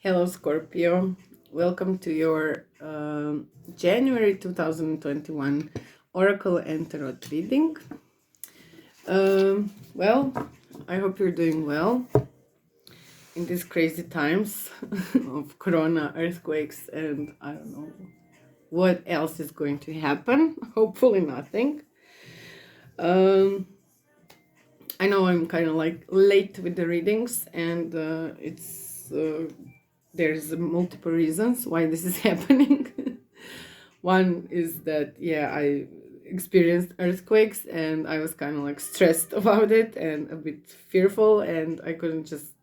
Hello, Scorpio. Welcome to your January 2021 Oracle and Tarot reading. Well, I hope you're doing well in these crazy times of Corona, earthquakes, and I don't know what else is going to happen. Hopefully, nothing. Um, I know I'm kind of like late with the readings, and there's multiple reasons why this is happening. One is that, yeah, I experienced earthquakes and I was kind of like stressed about it and a bit fearful, and I couldn't just,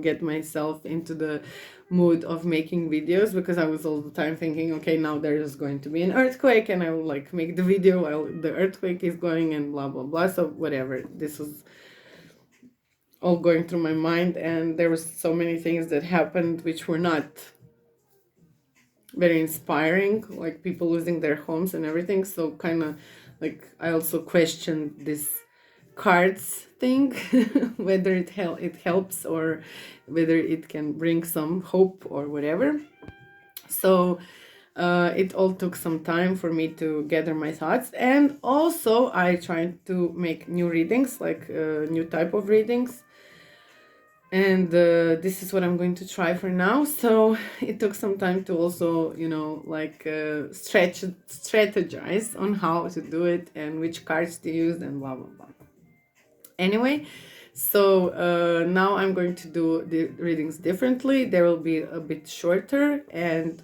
get myself into the mood of making videos because I was all the time thinking, okay, now there's going to be an earthquake and I will like make the video while the earthquake is going and blah, blah, blah. So, whatever. This was all going through my mind, and there was so many things that happened which were not very inspiring, like people losing their homes and everything. So kind of like I also questioned this cards thing, whether it helps or whether it can bring some hope or whatever. So it all took some time for me to gather my thoughts, and also I tried to make new readings, like new type of readings, and this is what I'm going to try for now. So it took some time to also, like strategize on how to do it and which cards to use and blah blah blah. Anyway, so now I'm going to do the readings differently. They will be a bit shorter, and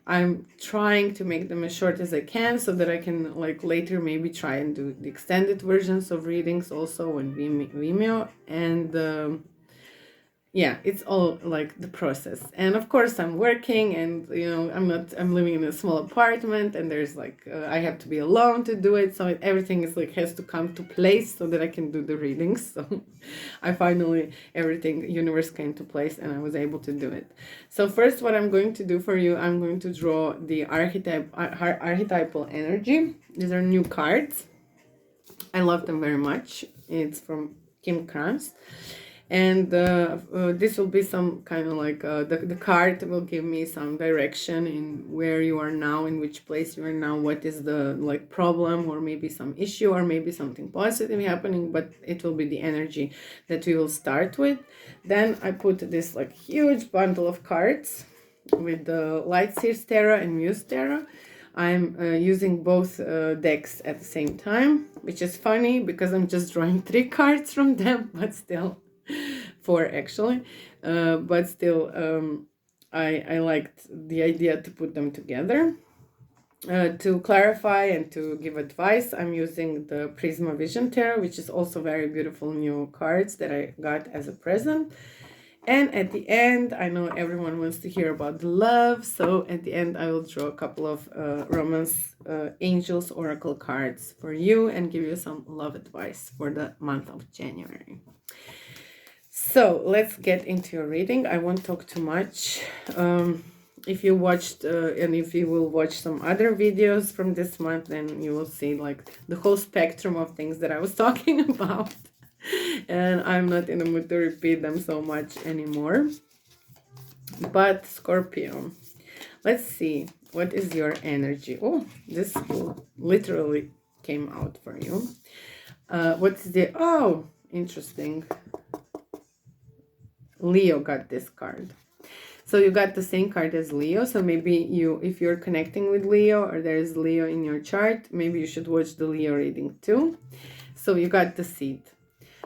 I'm trying to make them as short as I can so that I can like later maybe try and do the extended versions of readings also on Vimeo. And yeah, it's all like the process. And of course I'm working, and I'm living in a small apartment, and there's like I have to be alone to do it, so everything is like has to come to place so that I can do the readings. So I finally, everything, universe came to place and I was able to do it. So first, what I'm going to do for you, I'm going to draw the archetypal energy. These are new cards. I love them very much. It's from Kim Krans. And this will be some kind of like the card will give me some direction in where you are now, in which place you are now, what is the like problem or maybe some issue or maybe something positive happening, but it will be the energy that we will start with. Then I put this like huge bundle of cards with the Light Seers Tarot and Muse Tarot. I'm using both decks at the same time, which is funny because I'm just drawing 3 cards from them, but still 4 actually. But still, I liked the idea to put them together. To clarify and to give advice, I'm using the Prisma Vision Tarot, which is also very beautiful new cards that I got as a present. And at the end, I know everyone wants to hear about the love, so at the end I will draw a couple of Romance Angels Oracle cards for you and give you some love advice for the month of January. So let's get into your reading. I won't talk too much. If you watched and if you will watch some other videos from this month, then you will see like the whole spectrum of things that I was talking about. And I'm not in the mood to repeat them so much anymore. But Scorpio, let's see, what is your energy? Oh, this literally came out for you. What's the, oh, interesting. Leo got this card. So you got the same card as Leo. So maybe you, if you're connecting with Leo or there's Leo in your chart, maybe you should watch the Leo reading too. So you got the seed.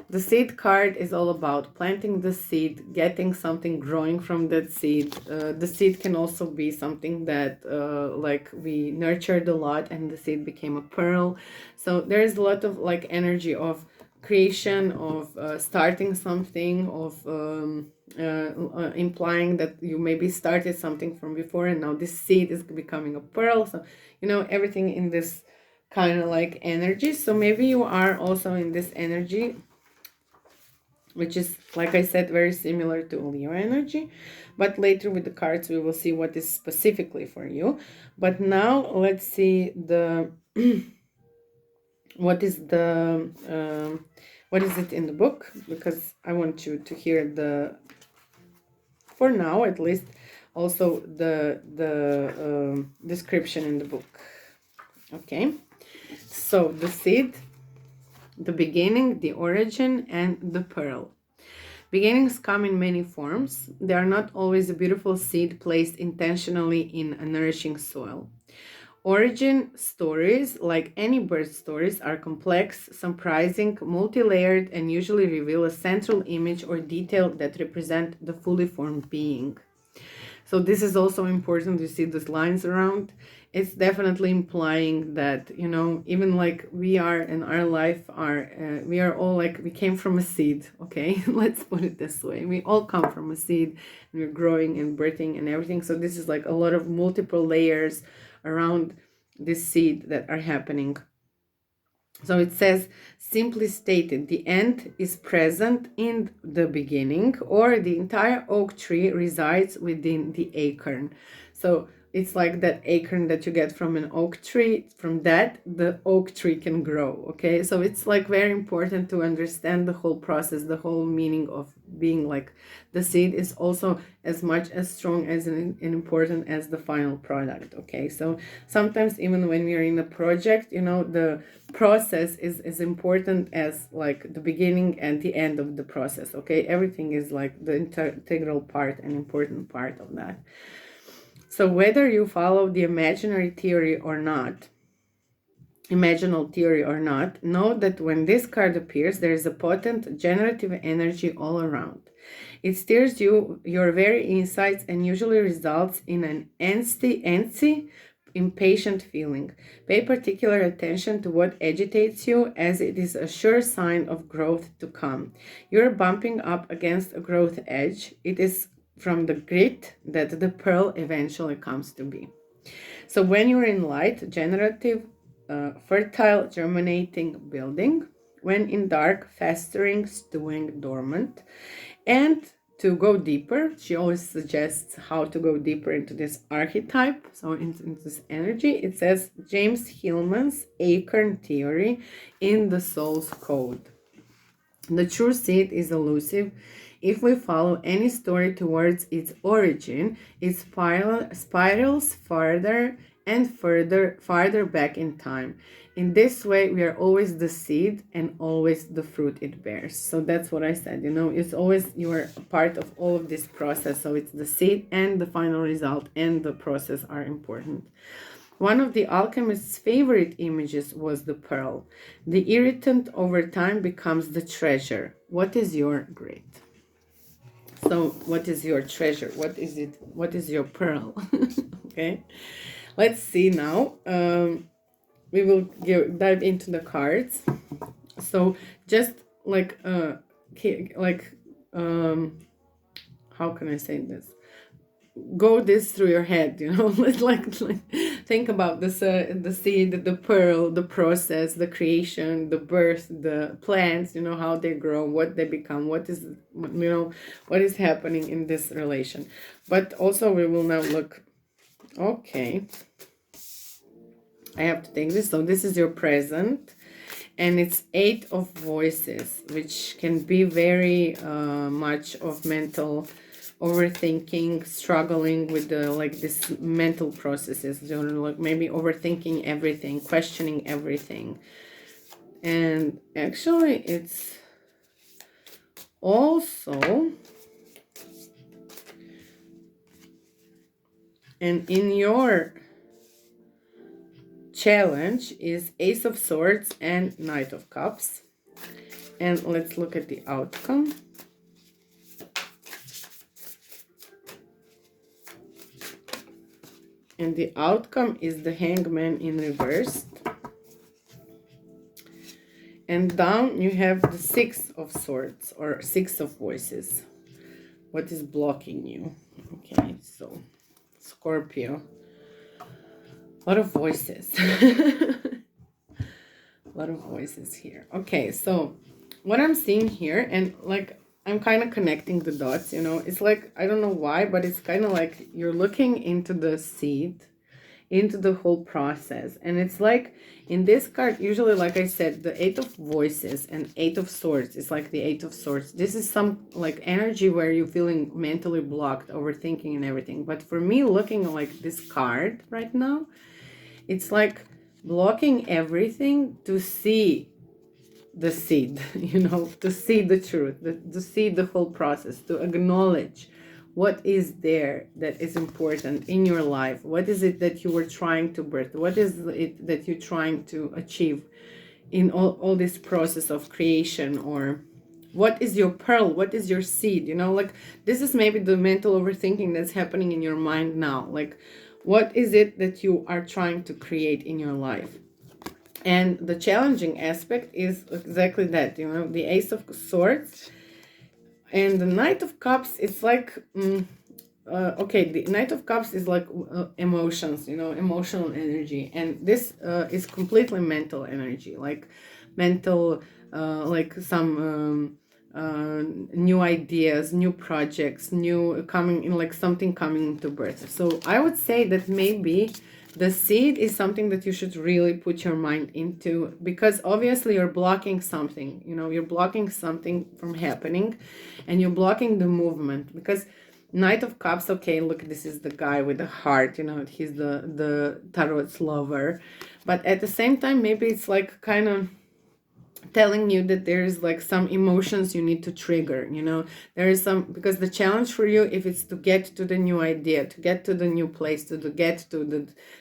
The seed card is all about planting the seed, getting something growing from that seed. The seed can also be something that like we nurtured a lot and the seed became a pearl. So there's a lot of like energy of creation, of starting something, of implying that you maybe started something from before and now this seed is becoming a pearl. So, everything in this kind of like energy. So maybe you are also in this energy, which is, like I said, very similar to Leo energy. But later with the cards, we will see what is specifically for you. But now let's see the what is it in the book, because I want you to hear the for now at least, also the description in the book. Okay, so the seed, the beginning, the origin, and the pearl. Beginnings come in many forms. They are not always a beautiful seed placed intentionally in a nourishing soil. Origin stories, like any birth stories, are complex, surprising, multi-layered, and usually reveal a central image or detail that represent the fully formed being. So this is also important. You see these lines around. It's definitely implying that, you know, even like we are in our life are, we are all like, we came from a seed, okay? Let's put it this way. We all come from a seed, and we're growing and birthing and everything. So this is like a lot of multiple layers around this seed that are happening. So it says, simply stated, the end is present in the beginning, or the entire oak tree resides within the acorn. So it's like that acorn that you get from an oak tree. From that, the oak tree can grow. Okay, so it's like very important to understand the whole process, the whole meaning of being like the seed is also as much as strong as and important as the final product. Okay, so sometimes even when we are in a project, you know, the process is as important as like the beginning and the end of the process. Okay, everything is like the integral part and important part of that. So whether you follow the imaginary theory or not, imaginal theory or not, know that when this card appears, there is a potent generative energy all around. It steers your very insights and usually results in an antsy, impatient feeling. Pay particular attention to what agitates you, as it is a sure sign of growth to come. You're bumping up against a growth edge. It is from the grit that the pearl eventually comes to be. So when you're in light, generative, fertile, germinating, building. When in dark, festering, stewing, dormant. And to go deeper, she always suggests how to go deeper into this archetype, so into this energy. It says James Hillman's acorn theory in the soul's code. The true seed is elusive. If we follow any story towards its origin, it spirals farther and farther back in time. In this way, we are always the seed and always the fruit it bears. So that's what I said, you know, it's always you are a part of all of this process. So it's the seed and the final result and the process are important. One of the alchemist's favorite images was the pearl. The irritant over time becomes the treasure. What is your grit? So what is your treasure? What is it? What is your pearl? Okay, let's see now. We will dive into the cards. So just like how can I say this? Go this through your head, you know. like think about this, the seed, the pearl, the process, the creation, the birth, the plants, you know, how they grow, what they become, what is, you know, what is happening in this relation. But also we will now look. Okay, I have to take this. So this is your present, and it's 8 of voices, which can be very much of mental overthinking, struggling with the like this mental processes, you know, like maybe overthinking everything, questioning everything. And actually it's also, and in your challenge is Ace of Swords and Knight of Cups. And let's look at the outcome. And the outcome is the Hangman in reverse. And down you have the 6 of Swords, or 6 of Voices. What is blocking you? Okay, so Scorpio. A lot of voices. A lot of voices here. Okay, so what I'm seeing here, and like I'm kind of connecting the dots, you know, it's like, I don't know why, but it's kind of like you're looking into the seed into the whole process. And it's like in this card, usually, like I said, the Eight of Voices and Eight of Swords is like the Eight of Swords. This is some like energy where you're feeling mentally blocked, overthinking and everything. But for me, looking like this card right now, it's like blocking everything to see the seed, you know, to see the truth, to see the whole process, to acknowledge what is there that is important in your life. What is it that you were trying to birth? What is it that you're trying to achieve in all this process of creation? Or what is your pearl? What is your seed? You know, like this is maybe the mental overthinking that's happening in your mind now. Like, what is it that you are trying to create in your life? And the challenging aspect is exactly that, you know, the Ace of Swords and the Knight of Cups. It's like, okay, the Knight of Cups is like emotions, you know, emotional energy. And this is completely mental energy, like mental, like some new ideas, new projects, new coming in, like something coming into birth. So I would say that maybe the seed is something that you should really put your mind into, because obviously you're blocking something, you know, you're blocking something from happening, and you're blocking the movement. Because Knight of Cups, okay, look, this is the guy with the heart, you know, he's the tarot's lover. But at the same time, maybe it's like kind of telling you that there's like some emotions you need to trigger, you know, there is some, because the challenge for you, if it's to get to the new idea, to get to the new place, to get to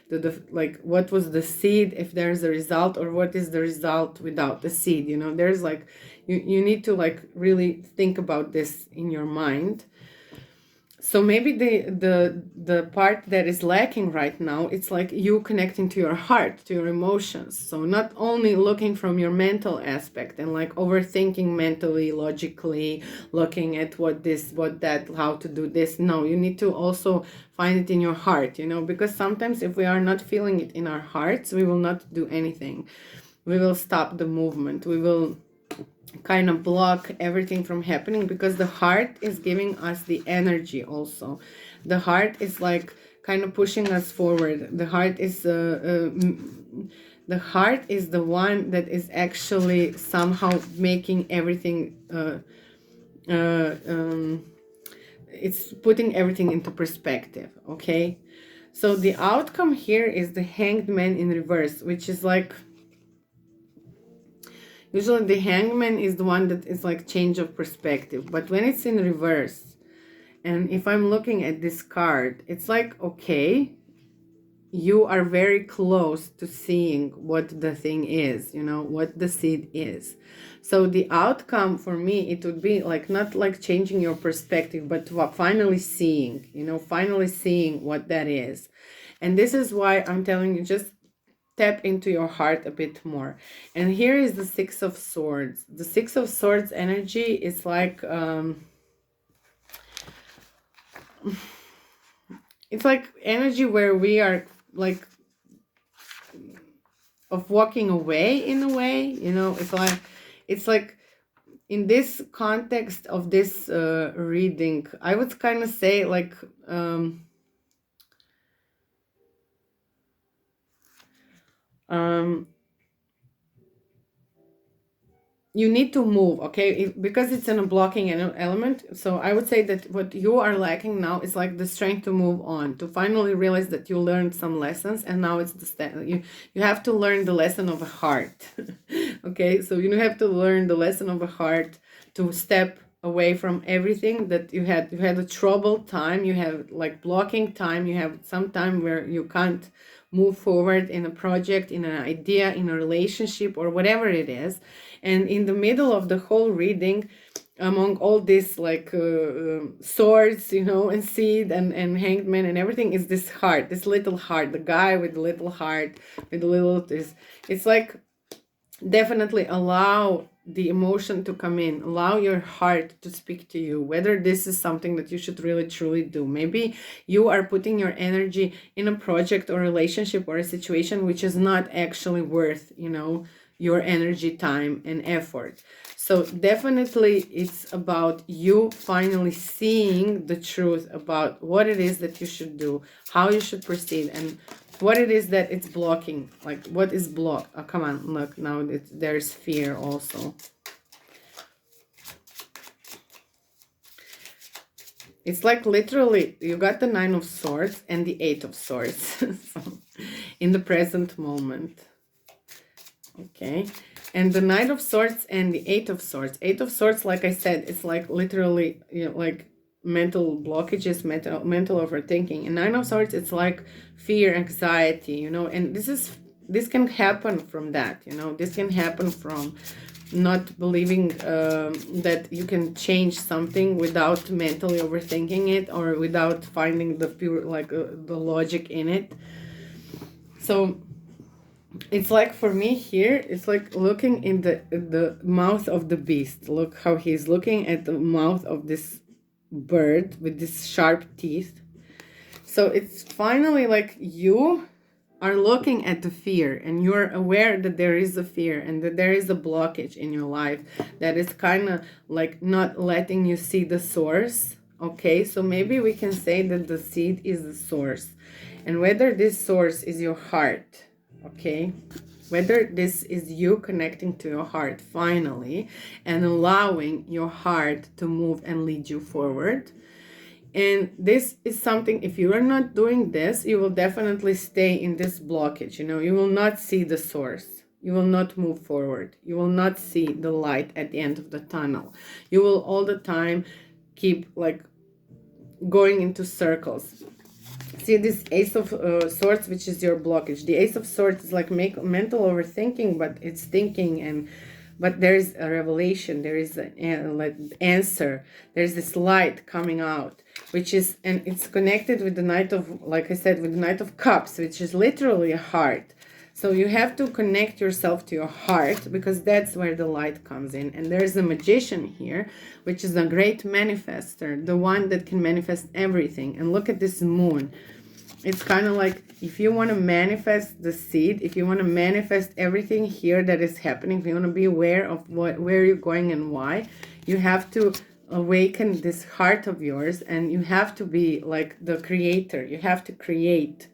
the like, what was the seed, if there's a result, or what is the result without the seed, you know, there's like, you need to like really think about this in your mind. So maybe the part that is lacking right now, it's like you connecting to your heart, to your emotions. So not only looking from your mental aspect and like overthinking mentally, logically, looking at what this, what that, how to do this. No, you need to also find it in your heart, you know, because sometimes if we are not feeling it in our hearts, we will not do anything. We will stop the movement. We will kind of block everything from happening, because the heart is giving us the energy also. The heart is like kind of pushing us forward. The heart is the heart is the one that is actually somehow making everything it's putting everything into perspective. Okay, so the outcome here is the Hanged Man in reverse, which is like, usually the Hangman is the one that is like change of perspective. But when it's in reverse, and if I'm looking at this card, it's like, okay, you are very close to seeing what the thing is, you know, what the seed is. So the outcome for me, it would be like, not like changing your perspective, but finally seeing, you know, finally seeing what that is. And this is why I'm telling you, just tap into your heart a bit more. And here is the Six of Swords. The Six of Swords energy is like it's like energy where we are like of walking away in a way, you know. It's like in this context of this reading, I would kind of say like you need to move, okay, because it's in a blocking element. So I would say that what you are lacking now is like the strength to move on, to finally realize that you learned some lessons, and now it's the step. You have to learn the lesson of a heart. Okay, so you have to learn the lesson of a heart, to step away from everything that you had a troubled time, you have like blocking time, you have some time where you can't move forward in a project, in an idea, in a relationship, or whatever it is. And in the middle of the whole reading, among all this like swords, you know, and seed and Hanged Man and everything, is this heart, this little heart, the guy with the little heart, with the little this. It's like, definitely allow the emotion to come in, allow your heart to speak to you, whether this is something that you should really truly do. Maybe you are putting your energy in a project or relationship or a situation which is not actually worth, you know, your energy, time and effort. So definitely it's about you finally seeing the truth about what it is that you should do, how you should proceed, and what it is that it's blocking. Like, what is blocked? Oh, come on, look, now there's fear also. It's like literally you got the 9 of Swords and the 8 of Swords. So, in the present moment. Okay. And the Knight of Swords and the 8 of Swords. 8 of Swords, like I said, it's like literally, you know, like mental blockages, mental overthinking. And 9 of Swords, it's like fear, anxiety, you know, and this can happen from that, you know, this can happen from not believing that you can change something without mentally overthinking it, or without finding the pure, like the logic in it. So it's like, for me here, it's like looking in the mouth of the beast. Look how he's looking at the mouth of this bird with these sharp teeth. So it's finally like you are looking at the fear, and you're aware that there is a fear and that there is a blockage in your life that is kind of like not letting you see the source. Okay, so maybe we can say that the seed is the source, and whether this source is your heart, okay, whether this is you connecting to your heart finally and allowing your heart to move and lead you forward. And this is something, if you are not doing this, you will definitely stay in this blockage. You know, you will not see the source. You will not move forward. You will not see the light at the end of the tunnel. You will all the time keep like going into circles. See this Ace of Swords, which is your blockage. The Ace of Swords is like mental overthinking, but it's thinking, but there is a revelation, there is an like answer, there's this light coming out, which is, and it's connected with the Knight of, like I said, with the Knight of Cups, which is literally a heart. So you have to connect yourself to your heart, because that's where the light comes in. And there's a Magician here, which is a great manifester, the one that can manifest everything. And look at this moon. It's kind of like, if you want to manifest the seed, if you want to manifest everything here that is happening, if you want to be aware of where you're going and why, you have to awaken this heart of yours, and you have to be like the creator. You have to create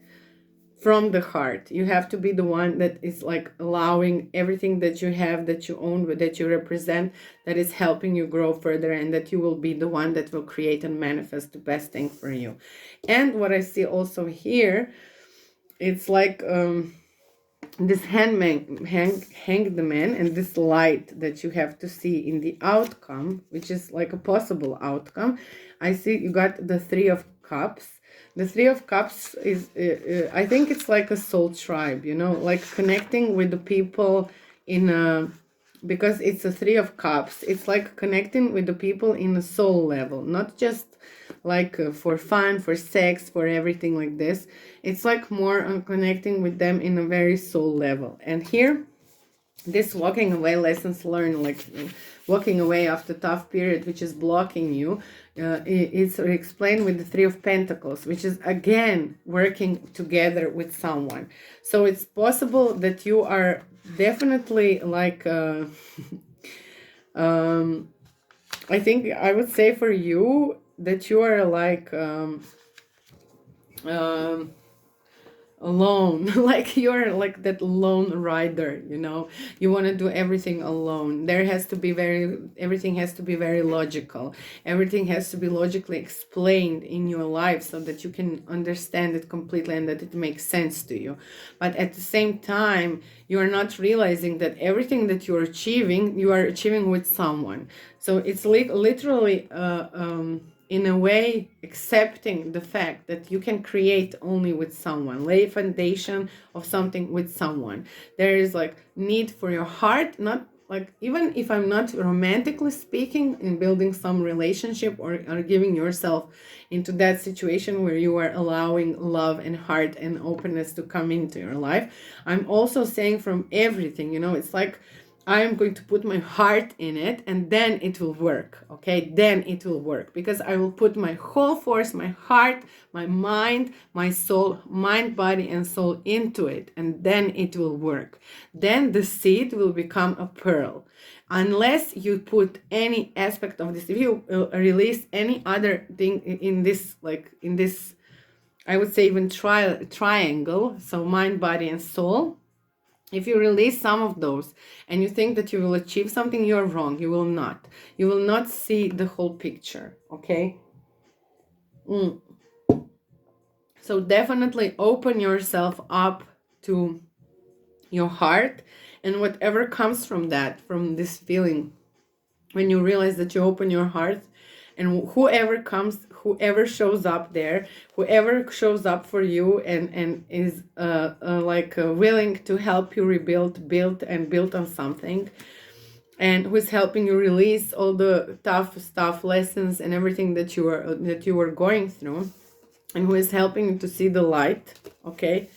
from the heart. You have to be the one that is like allowing everything that you have, that you own, that you represent, that is helping you grow further, and that you will be the one that will create and manifest the best thing for you. And what I see also here, it's like this hanged man, and this light that you have to see in the outcome, which is like a possible outcome. I see you got the 3 of Cups. The 3 of Cups is, I think it's like a soul tribe, you know, like connecting with the people in a, because it's a 3 of Cups, it's like connecting with the people in a soul level, not just like for fun, for sex, for everything like this. It's like more on connecting with them in a very soul level. And here, this walking away, lessons learned, like walking away after tough period, which is blocking you, it's explained with the 3 of Pentacles, which is again working together with someone. So it's possible that you are definitely like I think I would say for you that you are like alone, like you're like that lone rider, you know, you want to do everything alone. There has to be everything has to be very logical, everything has to be logically explained in your life so that you can understand it completely and that it makes sense to you. But at the same time, you are not realizing that everything that you are achieving with someone. So it's literally in a way accepting the fact that you can create only with someone, lay foundation of something with someone. There is like need for your heart, not like, even if I'm not romantically speaking, in building some relationship or giving yourself into that situation where you are allowing love and heart and openness to come into your life. I'm also saying from everything, you know, it's like I am going to put my heart in it, and then it will work, okay? Then it will work, because I will put my whole force, my heart, my mind, my soul, mind, body, and soul into it, and then it will work. Then the seed will become a pearl. Unless you put any aspect of this, if you release any other thing in this, like in this I would say even triangle, so mind, body, and soul. If you release some of those and you think that you will achieve something, you're wrong. You will not. You will not see the whole picture, okay? So definitely open yourself up to your heart, and whatever comes from that, from this feeling, when you realize that you open your heart, and whoever comes, whoever shows up there, whoever shows up for you and is willing to help you build on something, and who is helping you release all the tough stuff, lessons, and everything that you were going through, and who is helping you to see the light, okay?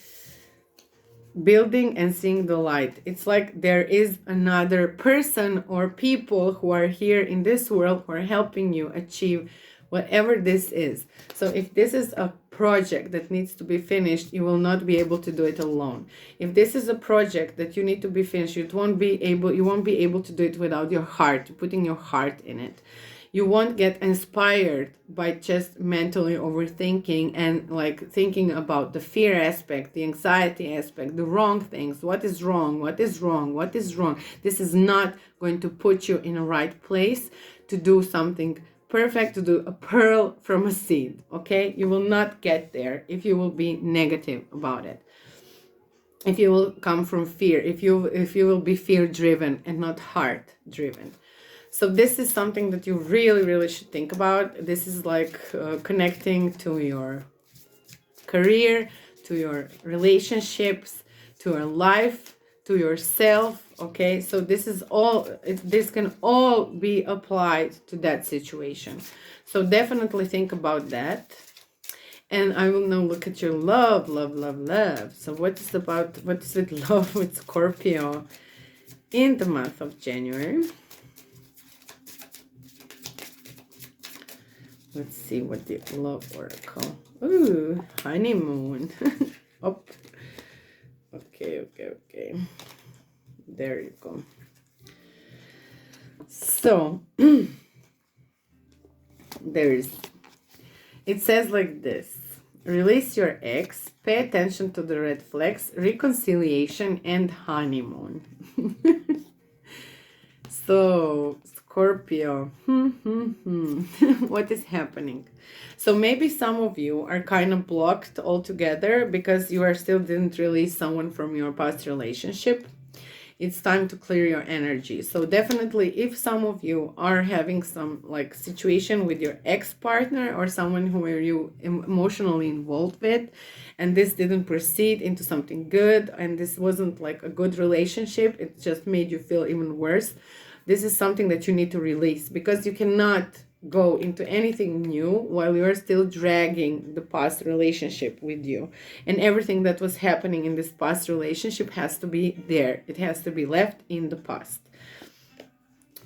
Building and seeing the light. It's like there is another person or people who are here in this world who are helping you achieve whatever this is. So if this is a project that needs to be finished, you will not be able to do it alone. If this is a project that you need to be finished, you won't be able to do it without your heart, putting your heart in it. You won't get inspired by just mentally overthinking and like thinking about the fear aspect, the anxiety aspect, the wrong things. What is wrong? What is wrong? What is wrong? This is not going to put you in a right place to do something perfect, to do a pearl from a seed, okay? You will not get there if you will be negative about it. If you will come from fear, if you will be fear driven and not heart driven. So this is something that you really, really should think about. This is like connecting to your career, to your relationships, to your life, to yourself, okay? So this is all, this can all be applied to that situation. So definitely think about that. And I will now look at your love. So what is with love with Scorpio in the month of January? Let's see what the love oracle. Ooh, honeymoon. Oh. Okay. There you go. So it says like this: release your ex, pay attention to the red flags, reconciliation, and honeymoon. So Scorpio, what is happening? So maybe some of you are kind of blocked altogether because you are still didn't release someone from your past relationship. It's time to clear your energy. So definitely, if some of you are having some like situation with your ex-partner or someone who are you emotionally involved with, and this didn't proceed into something good, and this wasn't like a good relationship, it just made you feel even worse. This is something that you need to release, because you cannot go into anything new while you are still dragging the past relationship with you. And everything that was happening in this past relationship has to be there. It has to be left in the past.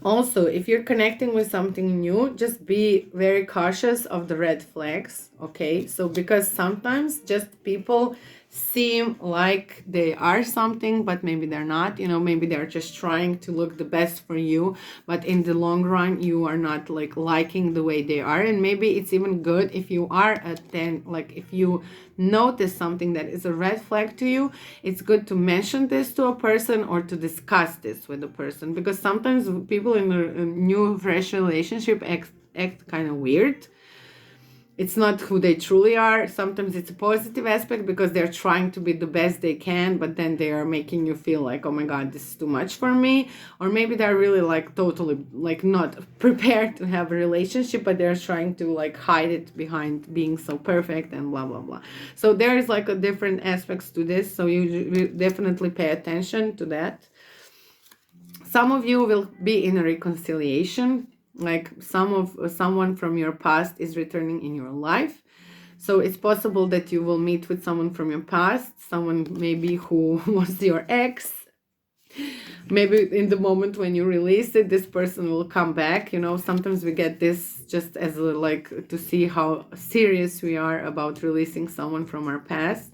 Also, if you're connecting with something new, just be very cautious of the red flags, okay? So because sometimes just people seem like they are something, but maybe they're not, maybe they're just trying to look the best for you, but in the long run you are not like liking the way they are. And maybe it's even good if you are if you notice something that is a red flag to you, it's good to mention this to a person or to discuss this with a person, because sometimes people in a new fresh relationship act kind of weird. It's not who they truly are. Sometimes it's a positive aspect because they're trying to be the best they can, but then they are making you feel like, oh my God, this is too much for me. Or maybe they're really like totally like not prepared to have a relationship, but they're trying to like hide it behind being so perfect and blah, blah, blah. So there is like a different aspects to this. So you definitely pay attention to that. Some of you will be in a reconciliation, like someone from your past is returning in your life. So it's possible that you will meet with someone from your past, someone maybe who was your ex. Maybe in the moment when you release it, this person will come back. Sometimes we get this just as like to see how serious we are about releasing someone from our past.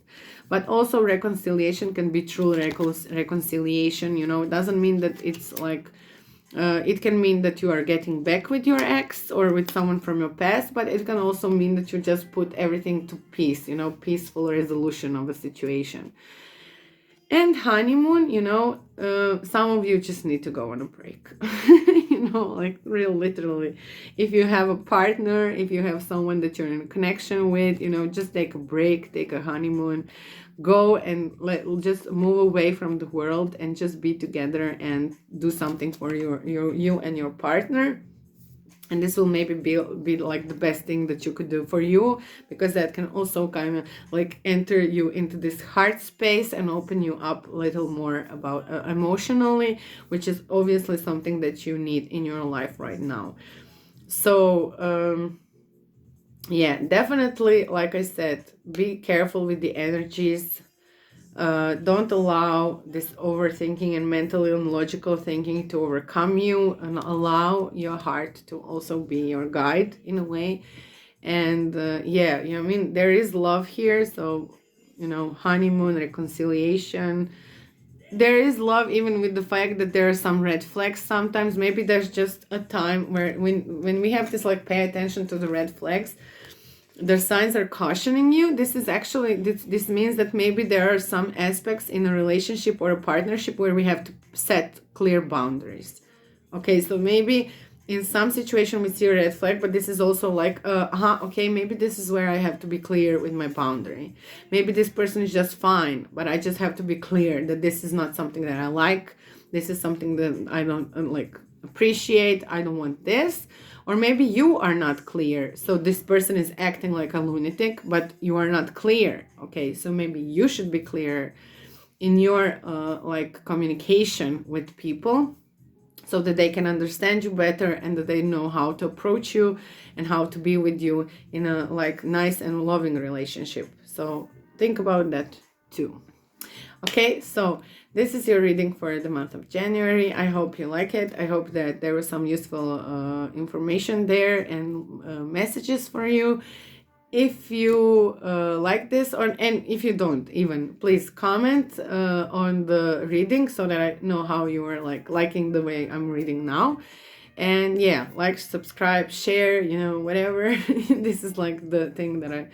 But also reconciliation can be true reconciliation. It doesn't mean that it's like It can mean that you are getting back with your ex or with someone from your past, but it can also mean that you just put everything to peace, you know, peaceful resolution of a situation. And honeymoon, you know, some of you just need to go on a break. You know, like real literally. If you have a partner, if you have someone that you're in connection with, you know, just take a break, take a honeymoon, go and just move away from the world and just be together and do something for you and your partner. And this will maybe be like the best thing that you could do for you, because that can also kind of like enter you into this heart space and open you up a little more about emotionally, which is obviously something that you need in your life right now. So yeah, definitely, like I said, be careful with the energies. Don't allow this overthinking and mental and logical thinking to overcome you, and allow your heart to also be your guide in a way. And yeah, you know, I mean, there is love here. So, you know, honeymoon, reconciliation. There is love even with the fact that there are some red flags sometimes. Maybe there's just a time where when we have this like pay attention to the red flags, the signs are cautioning you. This is actually, this means that maybe there are some aspects in a relationship or a partnership where we have to set clear boundaries. Okay, so maybe in some situation we see a red flag, but this is also like okay, maybe this is where I have to be clear with my boundary. Maybe this person is just fine, but I just have to be clear that this is not something that I like. This is something that I don't like appreciate. I don't want this. Or maybe you are not clear, so this person is acting like a lunatic, but you are not clear. Okay, so maybe you should be clear in your like communication with people, so that they can understand you better and that they know how to approach you and how to be with you in a like nice and loving relationship. So think about that too. Okay, so this is your reading for the month of January. I hope you like it. I hope that there was some useful information there and messages for you. If you like this, and if you don't even, please comment on the reading so that I know how you are like liking the way I'm reading now. And yeah, like, subscribe, share, you know, whatever. This is like the thing that I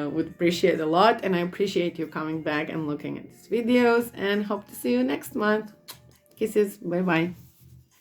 would appreciate a lot, and I appreciate you coming back and looking at these videos, and hope to see you next month. Kisses, bye bye.